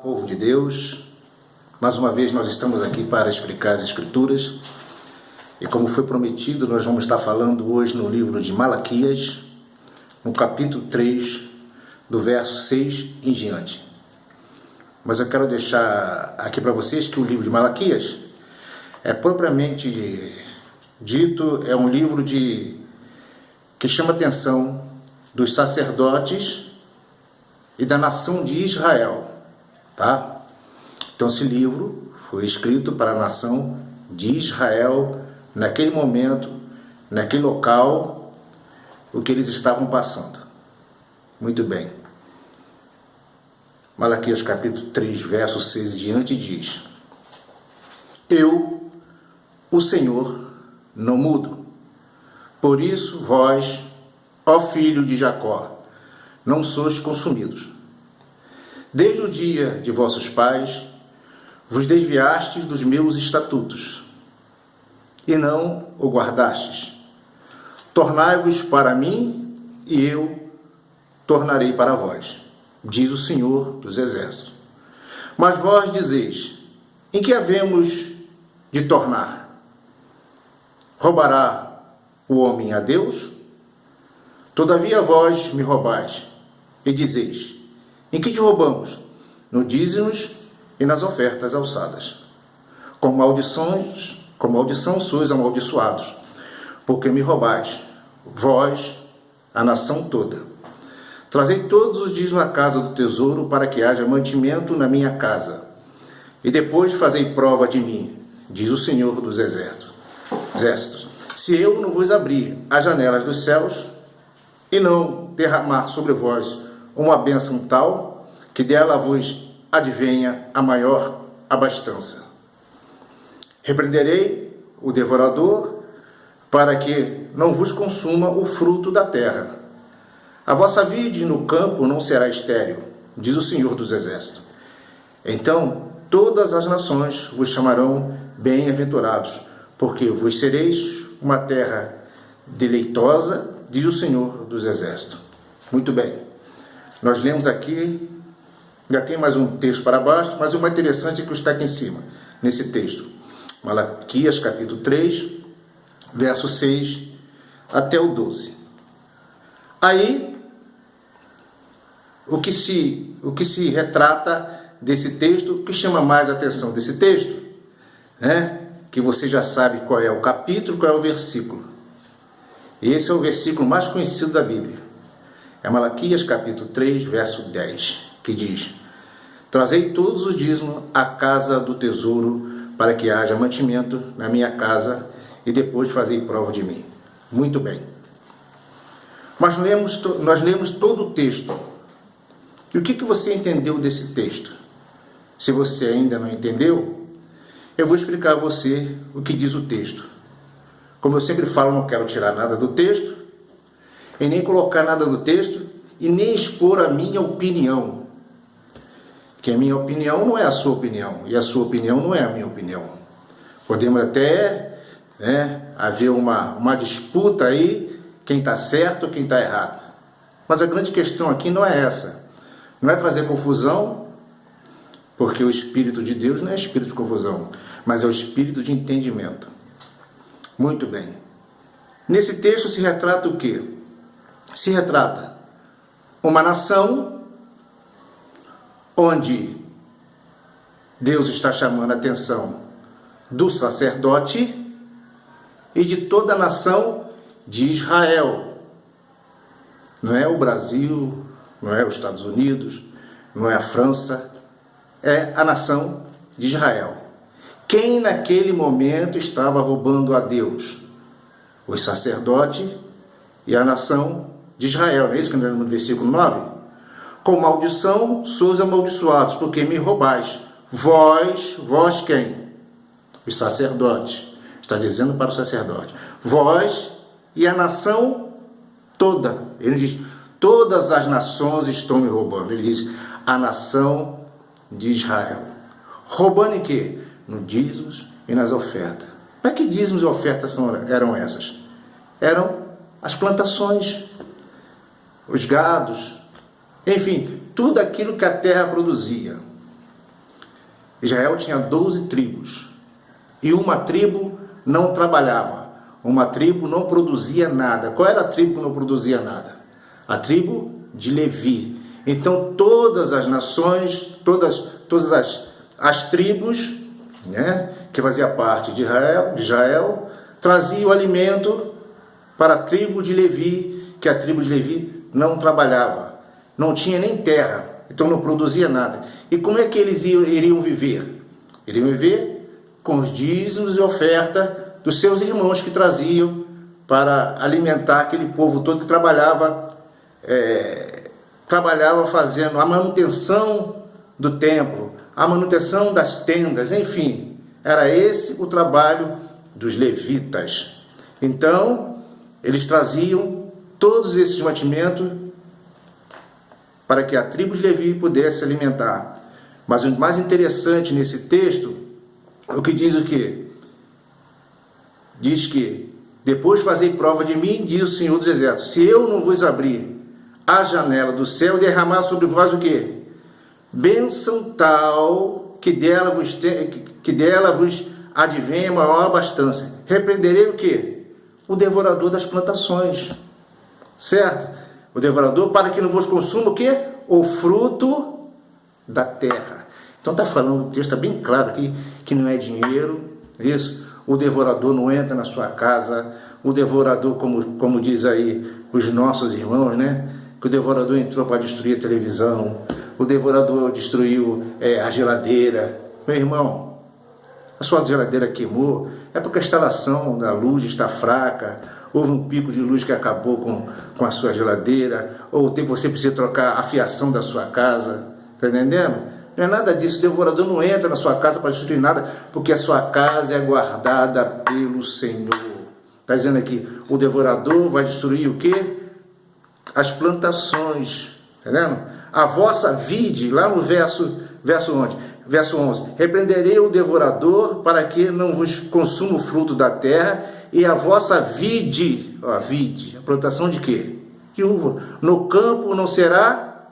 Povo de Deus, mais uma vez nós estamos aqui para explicar as Escrituras e, como foi prometido, nós vamos estar falando hoje no livro de Malaquias, no capítulo 3, do verso 6 em diante. Mas eu quero deixar aqui para vocês que o livro de Malaquias é propriamente dito, é um livro que chama a atenção dos sacerdotes e da nação de Israel, tá? Então esse livro foi escrito para a nação de Israel naquele momento, naquele local, o que eles estavam passando. Muito bem. Malaquias capítulo 3, verso 6 em diante diz: Eu, o Senhor, não mudo. Por isso vós, ó filho de Jacó, não sois consumidos. Desde o dia de vossos pais, vos desviastes dos meus estatutos, e não o guardastes. Tornai-vos para mim, e eu tornarei para vós, diz o Senhor dos Exércitos. Mas vós dizeis: em que havemos de tornar? Roubará o homem a Deus? Todavia vós me roubais, e dizeis: em que te roubamos? No dízimos e nas ofertas alçadas. Com maldição sois amaldiçoados, porque me roubais, vós, a nação toda. Trazei todos os dízimos à casa do tesouro, para que haja mantimento na minha casa. E depois fazei prova de mim, diz o Senhor dos Exércitos. Se eu não vos abrir as janelas dos céus, e não derramar sobre vós uma bênção tal, que dela vos advenha a maior abastança. Repreenderei o devorador, para que não vos consuma o fruto da terra. A vossa vide no campo não será estéril, diz o Senhor dos Exércitos. Então todas as nações vos chamarão bem-aventurados, porque vos sereis uma terra deleitosa, diz o Senhor dos Exércitos. Muito bem. Nós lemos aqui, já tem mais um texto para baixo, mas o mais interessante é que está aqui em cima, nesse texto. Malaquias capítulo 3, verso 6 até o 12. Aí, o que se retrata desse texto, o que chama mais a atenção desse texto, que você já sabe qual é o capítulo, qual é o versículo. Esse é o versículo mais conhecido da Bíblia. É Malaquias capítulo 3, verso 10, que diz: Trazei todos os dízimos à casa do tesouro, para que haja mantimento na minha casa, e depois fazei prova de mim. Muito bem. Mas nós lemos todo o texto. E o que você entendeu desse texto? Se você ainda não entendeu, eu vou explicar a você o que diz o texto. Como eu sempre falo, não quero tirar nada do texto, e nem colocar nada do texto, e nem expor a minha opinião. Que a minha opinião não é a sua opinião, e a sua opinião não é a minha opinião. Podemos até haver uma disputa aí, quem está certo, quem está errado. Mas a grande questão aqui não é essa. Não é trazer confusão, porque o Espírito de Deus não é espírito de confusão, mas é o espírito de entendimento. Muito bem. Nesse texto se retrata o quê? Se retrata uma nação onde Deus está chamando a atenção do sacerdote e de toda a nação de Israel. Não é o Brasil, não é os Estados Unidos, não é a França, é a nação de Israel. Quem naquele momento estava roubando a Deus? Os sacerdotes e a nação de Israel. Não é isso que nós lemos no versículo 9? Com maldição sois amaldiçoados, porque me roubais. Vós quem? Os sacerdotes. Está dizendo para o sacerdote. Vós e a nação toda. Ele diz: todas as nações estão me roubando. Ele diz: a nação de Israel. Roubando em quê? No dízimos e nas ofertas. Mas que dízimos e ofertas eram essas? Eram as plantações, os gados, enfim, tudo aquilo que a terra produzia. Israel tinha 12 tribos. E uma tribo não trabalhava. Uma tribo não produzia nada. Qual era a tribo que não produzia nada? A tribo de Levi. Então todas as nações, todas as tribos, né, que fazia parte de Israel, traziam o alimento para a tribo de Levi, que a tribo de Levi não trabalhava, não tinha nem terra, então não produzia nada. E como é que eles iriam viver? Iriam viver com os dízimos e oferta dos seus irmãos que traziam para alimentar aquele povo todo que trabalhava fazendo a manutenção do templo, a manutenção das tendas, enfim, era esse o trabalho dos levitas. Então, eles traziam todos esses mantimentos para que a tribo de Levi pudesse se alimentar. Mas o mais interessante nesse texto, o que diz o quê? Diz que, depois fazei prova de mim, diz o Senhor dos Exércitos, se eu não vos abrir a janela do céu e derramar sobre vós o quê? Bênção tal que dela vos advenha maior abastança. Repreenderei o quê? O devorador das plantações. Certo? O devorador para que não vos consuma o quê? O fruto da terra. Então está falando, o texto está bem claro aqui, que não é dinheiro, isso. O devorador não entra na sua casa. O devorador, como diz aí os nossos irmãos, né? Que o devorador entrou para destruir a televisão. O devorador destruiu a geladeira. Meu irmão, a sua geladeira queimou, é porque a instalação da luz está fraca, houve um pico de luz que acabou com a sua geladeira, ou você precisa trocar a fiação da sua casa, está entendendo? Não é nada disso, o devorador não entra na sua casa para destruir nada, porque a sua casa é guardada pelo Senhor. Está dizendo aqui, o devorador vai destruir o quê? As plantações, está entendendo? A vossa vide, lá no verso 11, repreenderei o devorador para que não vos consuma o fruto da terra, e a vossa vide, a plantação de quê? De uva, no campo não será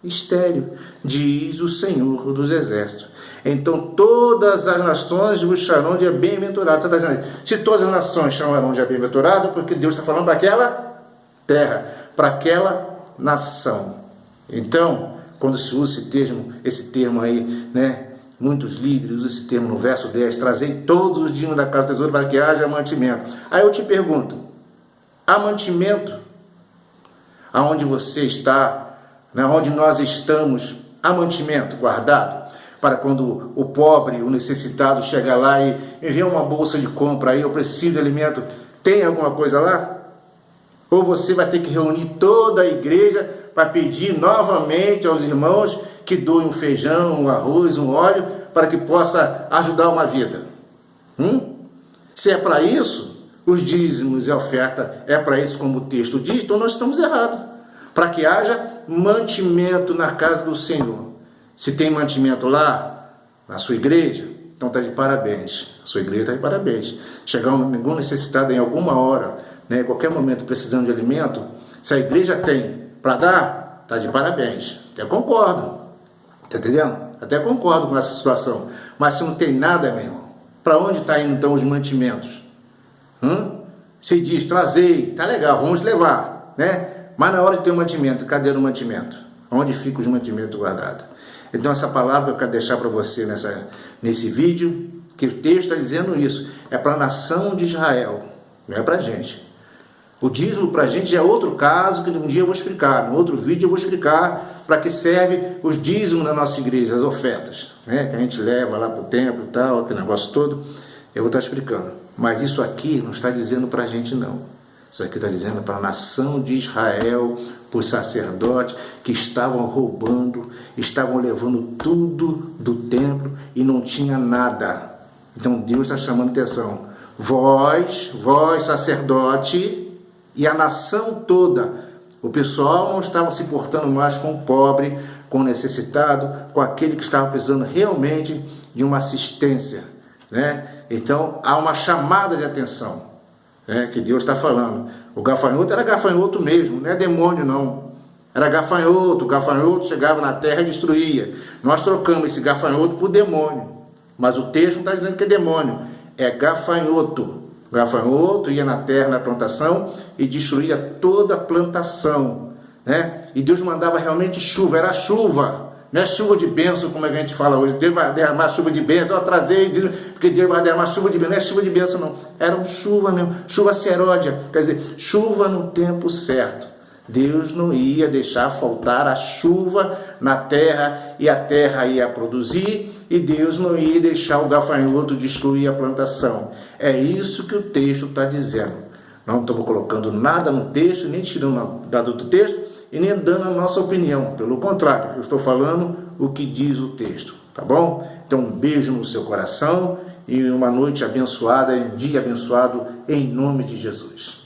estéril, diz o Senhor dos Exércitos. Então todas as nações vos chamarão de bem-aventurado. Está dizendo, se todas as nações chamarão de bem-aventurado, porque Deus está falando para aquela terra, para aquela nação. Então, quando se usa esse termo aí, né? Muitos líderes usam esse termo no verso 10, trazei todos os dízimos da casa do tesouro para que haja mantimento. Aí eu te pergunto, há mantimento aonde você está, né, onde nós estamos, há mantimento guardado? Para quando o pobre, o necessitado chegar lá e enviar uma bolsa de compra aí, eu preciso de alimento, tem alguma coisa lá? Ou você vai ter que reunir toda a igreja para pedir novamente aos irmãos que doem um feijão, um arroz, um óleo, para que possa ajudar uma vida? Se é para isso, os dízimos e a oferta é para isso, como o texto diz, então nós estamos errados. Para que haja mantimento na casa do Senhor. Se tem mantimento lá, na sua igreja, então está de parabéns. A sua igreja está de parabéns. Chegar algum necessitado em alguma hora, né, em qualquer momento precisando de alimento, se a igreja tem para dar, está de parabéns. Até concordo. Está entendendo? Até concordo com essa situação. Mas se não tem nada, meu irmão, para onde está indo então os mantimentos? Se diz, trazei, tá legal, vamos levar, né? Mas na hora de ter o mantimento, cadê o mantimento? Onde fica os mantimentos guardados? Então essa palavra que eu quero deixar para você nesse vídeo, que o texto está dizendo isso, é para a nação de Israel, não é para a gente. O dízimo para a gente já é outro caso que um dia eu vou explicar. No outro vídeo eu vou explicar para que serve os dízimos na nossa igreja, as ofertas, né? Que a gente leva lá para o templo e tal, aquele negócio todo. Eu vou estar explicando. Mas isso aqui não está dizendo para a gente não. Isso aqui está dizendo para a nação de Israel, para os sacerdotes que estavam roubando, estavam levando tudo do templo e não tinha nada. Então Deus está chamando atenção. Vós sacerdote, e a nação toda, o pessoal não estava se portando mais com o pobre, com o necessitado, com aquele que estava precisando realmente de uma assistência, né? Então há uma chamada de atenção, né, que Deus está falando. O gafanhoto era gafanhoto mesmo, não é demônio não, era gafanhoto. O gafanhoto chegava na terra e destruía. Nós trocamos esse gafanhoto por demônio, Mas o texto não está dizendo que é demônio, é gafanhoto. Gafanhoto ia na terra, na plantação, e destruía toda a plantação, né? E Deus mandava realmente chuva, era chuva, não é chuva de bênção, como a gente fala hoje. Deus vai derramar chuva de bênção, eu trazei, porque Deus vai derramar chuva de bênção, não é chuva de bênção não, era chuva mesmo, chuva seródia, quer dizer, chuva no tempo certo. Deus não ia deixar faltar a chuva na terra, e a terra ia produzir, e Deus não ia deixar o gafanhoto destruir a plantação. É isso que o texto está dizendo. Não estamos colocando nada no texto, nem tirando nada do texto, e nem dando a nossa opinião. Pelo contrário, eu estou falando o que diz o texto, tá bom? Então, um beijo no seu coração, e uma noite abençoada, e um dia abençoado, em nome de Jesus.